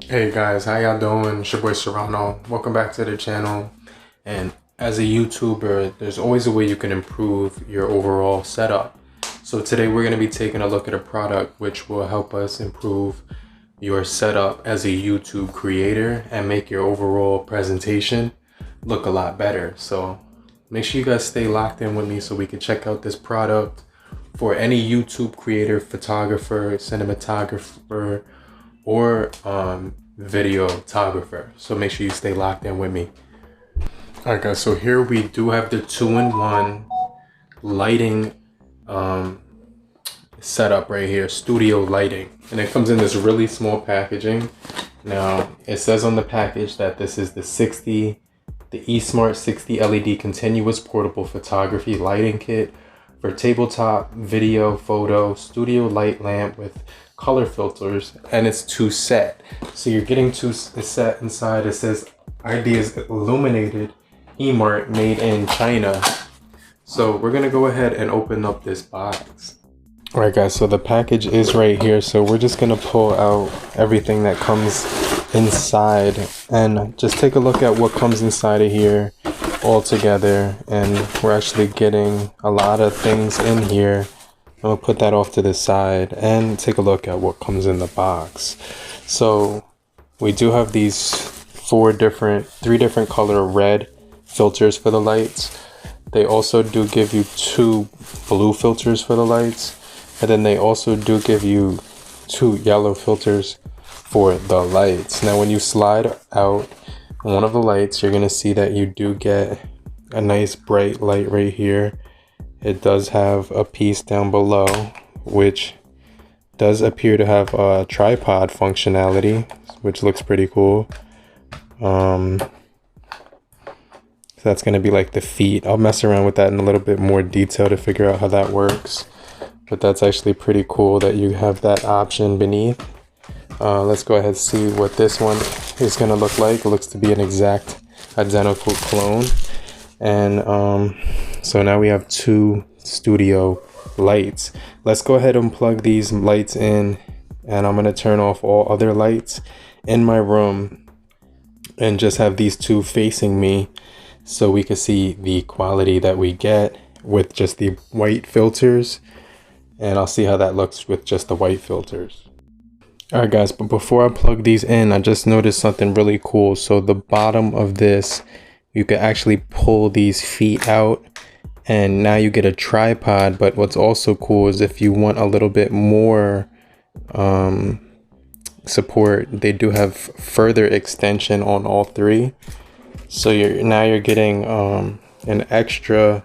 Hey guys, how y'all doing? It's your boy Serrano. Welcome back to the channel. And as a YouTuber, there's always a way you can improve your overall setup. So today we're going to be taking a look at a product which will help us improve your setup as a YouTube creator and make your overall presentation look a lot better. So make sure you guys stay locked in with me so we can check out this product for any YouTube creator, photographer, cinematographer, or videographer. So make sure you stay locked in with me. Alright guys, so here we do have the 2-in-1 lighting setup right here, studio lighting, and it comes in this really small packaging. Now it says on the package that this is the Emart 60 LED continuous portable photography lighting kit for tabletop, video, photo, studio light lamp with color filters, and it's 2 set. So you're getting 2 set inside. It says ideas illuminated Emart made in China. So we're gonna go ahead and open up this box. All right guys, so the package is right here. So we're just gonna pull out everything that comes inside and just take a look at what comes inside of here all together. And we're actually getting a lot of things in here. I'll put that off to the side and take a look at what comes in the box. So we do have these 3 different color red filters for the lights. They also do give you 2 blue filters for the lights. And then they also do give you 2 yellow filters for the lights. Now when you slide out one of the lights, you're gonna see that you do get a nice bright light right here. It does have a piece down below, which does appear to have a tripod functionality, which looks pretty cool. So that's going to be like the feet. I'll mess around with that in a little bit more detail to figure out how that works. But that's actually pretty cool that you have that option beneath. Let's go ahead and see what this one is going to look like. It looks to be an exact identical clone. And so now we have 2 studio lights. Let's go ahead and plug these lights in, and I'm going to turn off all other lights in my room and just have these 2 facing me so we can see the quality that we get with just the white filters. And I'll see how that looks with just the white filters. Alright guys, but before I plug these in, I just noticed something really cool. So the bottom of this, you can actually pull these feet out and now you get a tripod. But what's also cool is if you want a little bit more support, they do have further extension on all 3. So you're getting an extra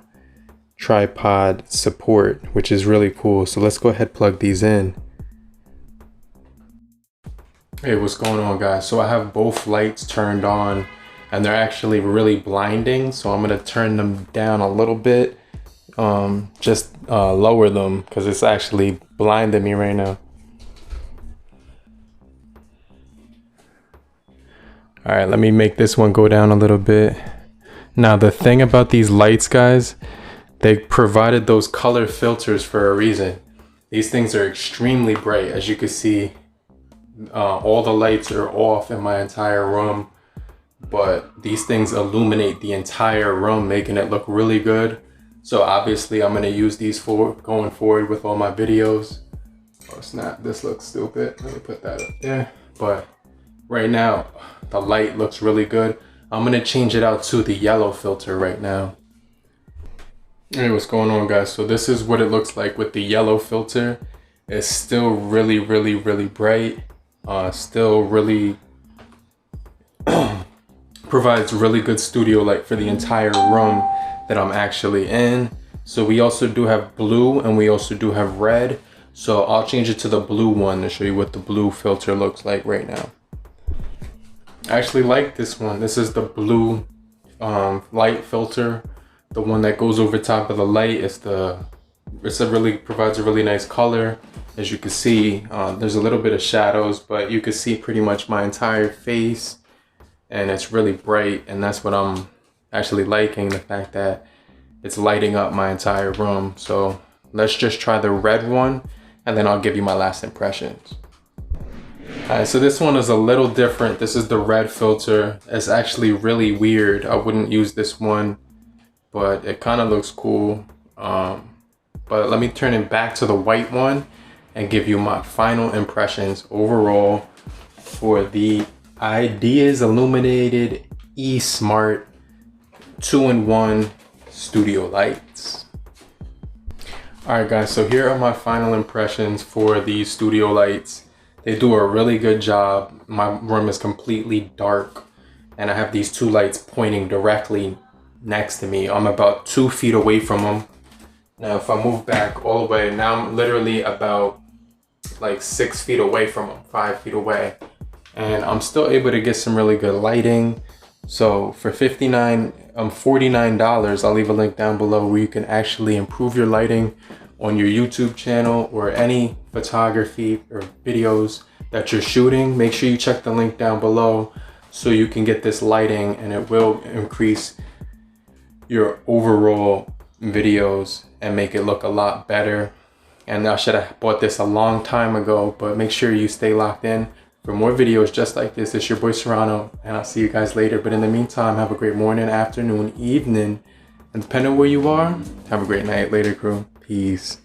tripod support, which is really cool. So let's go ahead and plug these in. Hey, what's going on guys? So I have both lights turned on and they're actually really blinding. So I'm gonna turn them down a little bit, just lower them because it's actually blinding me right now. All right, let me make this one go down a little bit. Now the thing about these lights guys, they provided those color filters for a reason. These things are extremely bright. As you can see, all the lights are off in my entire room, but these things illuminate the entire room, making it look really good. So obviously I'm gonna use these for going forward with all my videos. Oh snap, this looks stupid. Let me put that up there. But right now, the light looks really good. I'm gonna change it out to the yellow filter right now. Hey, what's going on guys? So this is what it looks like with the yellow filter. It's still really bright. Still really provides really good studio light for the entire room that I'm actually in. So we also do have blue and we also do have red. So I'll change it to the blue one to show you what the blue filter looks like right now. I actually like this one. This is the blue light filter. The one that goes over top of the light is provides a really nice color. As you can see, there's a little bit of shadows, but you can see pretty much my entire face, and it's really bright. And that's what I'm actually liking, the fact that it's lighting up my entire room. So let's just try the red one and then I'll give you my last impressions. Alright, so this one is a little different. This is the red filter. It's actually really weird. I wouldn't use this one, but it kind of looks cool. But let me turn it back to the white one and give you my final impressions overall for the Ideas Illuminated Emart 2-in-1 studio lights. Alright guys, so here are my final impressions for these studio lights. They do a really good job. My room is completely dark and I have these two lights pointing directly next to me. I'm about 2 feet away from them. Now if I move back all the way, now I'm literally about like 6 feet away from them, 5 feet away. And I'm still able to get some really good lighting. So for $49, I'll leave a link down below where you can actually improve your lighting on your YouTube channel or any photography or videos that you're shooting. Make sure you check the link down below so you can get this lighting, and it will increase your overall videos and make it look a lot better. And I should have bought this a long time ago, but make sure you stay locked in for more videos just like this. It's your boy Serrano, and I'll see you guys later. But in the meantime, have a great morning, afternoon, evening, and depending on where you are, have a great night. Later, crew. Peace.